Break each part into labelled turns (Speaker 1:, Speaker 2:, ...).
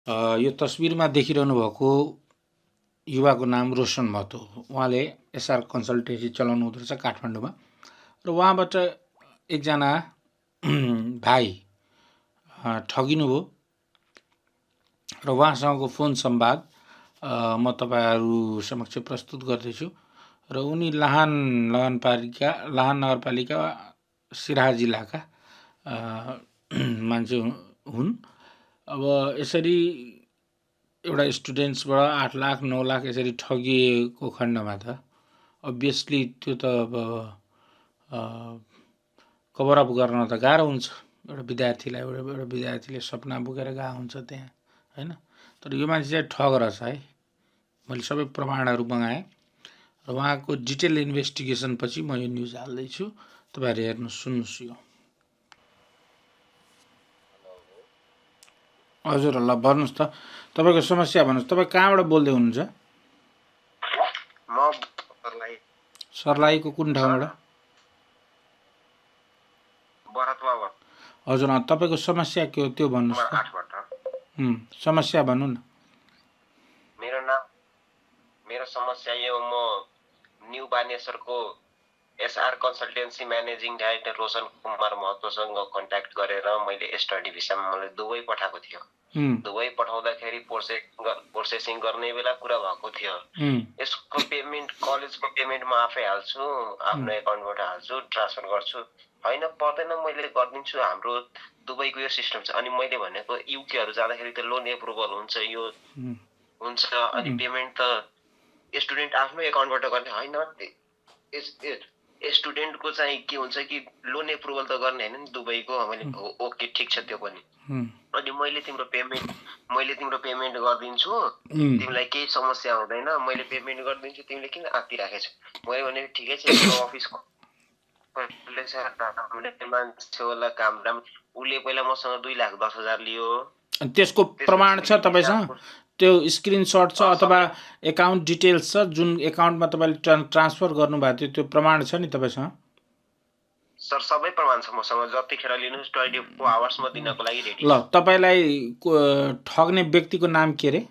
Speaker 1: यो तस्बिरमा देखिरहनु भएको युवाको नाम रोशन महतो हो। उहाँले एसआर कन्सल्टेन्सी चलाउनु हुँदो रहेछ काठमाडौँमा र उहाँबाट एकजना भाइ ठगिनुभयो र उहाँसँगको फोन संवाद म तपाईहरु समक्ष प्रस्तुत गर्दैछु र उनी लाहान नगरपालिका सिराहा जिल्लाका मान्छे हुन्। अब यसरी एउटा स्टुडेन्ट्सबाट 8 लाख 9 लाख यसरी ठगिएको खण्डमा त अभियसली त्यो त अब कभर अप गर्न त गाह्रो हुन्छ। एउटा विद्यार्थीले सपना बोकेर गएको हुन्छ त्यहाँ, हैन? तर यो मान्छे चाहिँ ठग रहेछ है। मैले सबै प्रमाणहरू मगाएँ र उहाँको डिटेल इन्भेस्टिगेसन पछि म यो न्युज हाल्दैछु। तपाईहरु हेर्नुस् सुन्नुस् यो। हजुर, ल भन्नुस् त तपाईको समस्या भन्नुस्। तपाई कहाँबाट बोल्दै हुनुहुन्छ?
Speaker 2: म
Speaker 1: सर्लाहीको कुन ठाउँबाट?
Speaker 2: भरतवाबाट।
Speaker 1: हजुर, तपाईको समस्या के हो त्यो भन्नुस् त। समस्या भन्नु न।
Speaker 2: मेरो समस्या यो म न्यू बानेश्वरको SR consultancy managing director Roshan Kumar महतोसँग कन्ट्याक्ट गरेर मैले स्टडी भिसामा मलाई दुबई पठाएको थियो। दुबई पठाउँदाखेरि प्रोसेसिङ गर्ने बेला कुरा भएको थियो। यसको पेमेन्ट कलेजको पेमेन्ट म आफै हाल्छु, आफ्नो एकाउन्टबाट हाल्छु, ट्रान्सफर गर्छु। हैन पर्दैन मैले गर्दिन्छु, हाम्रो दुबईको यो सिस्टम छ। अनि मैले भनेको युकेहरु जाँदाखेरि त लोन एप्रुभल हुन्छ, यो हुन्छ अनि पेमेन्ट त स्टुडेन्ट आफ्नो एकाउन्टबाट गर्ने हैन। स्टुडेन्टको चाहिँ के हुन्छ कि लोन एप्रुभल त गर्ने हैन नि दुबईको। मैले ओके ठीक छ त्यो पनि। अनि मैले तिम्रो पेमेन्ट गर्दिन्छु, तिमीलाई केही समस्या हुँदैन, मैले पेमेन्ट गर्दिन्छु, तिमीले किन आत्तिराखेछौ? मैले भने ठिकै छ अफिसको मान्छे होला काम राम। उले पहिला मसँग 2,10,000 लियो।
Speaker 1: त्यसको प्रमाण छ तपाईसँग? त्यो स्क्रिनशट छ अथवा एकाउन्ट डिटेल्स छ जुन एकाउन्टमा तपाईले ट्रान्सफर गर्नुभएको थियो त्यो प्रमाण छ नि तपाईसँग?
Speaker 2: सर सबै प्रमाण छ मसँग, जतिखेर लिनुस् 24 आवर्समा दिनको लागि रेडी।
Speaker 1: ल तपाईलाई ठग्ने व्यक्तिको नाम के रे?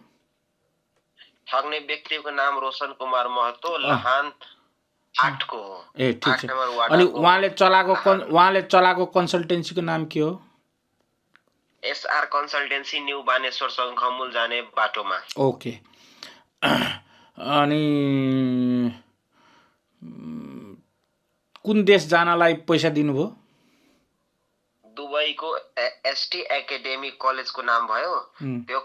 Speaker 2: ठग्ने व्यक्तिको नाम रोशन कुमार महतो, लाहान 8 को हो।
Speaker 1: ए ठीक छ। अनि उहाँले चलाको कन्सल्टेन्सीको नाम के हो?
Speaker 2: SR consultancy new Baneshwar Shankhamul जाने बाटोमा।
Speaker 1: ओके। अनि कुन देश जानलाई पैसा दिनुभयो?
Speaker 2: दुबईको एसटी एकाडेमी कलेजको नाम भयो, त्यो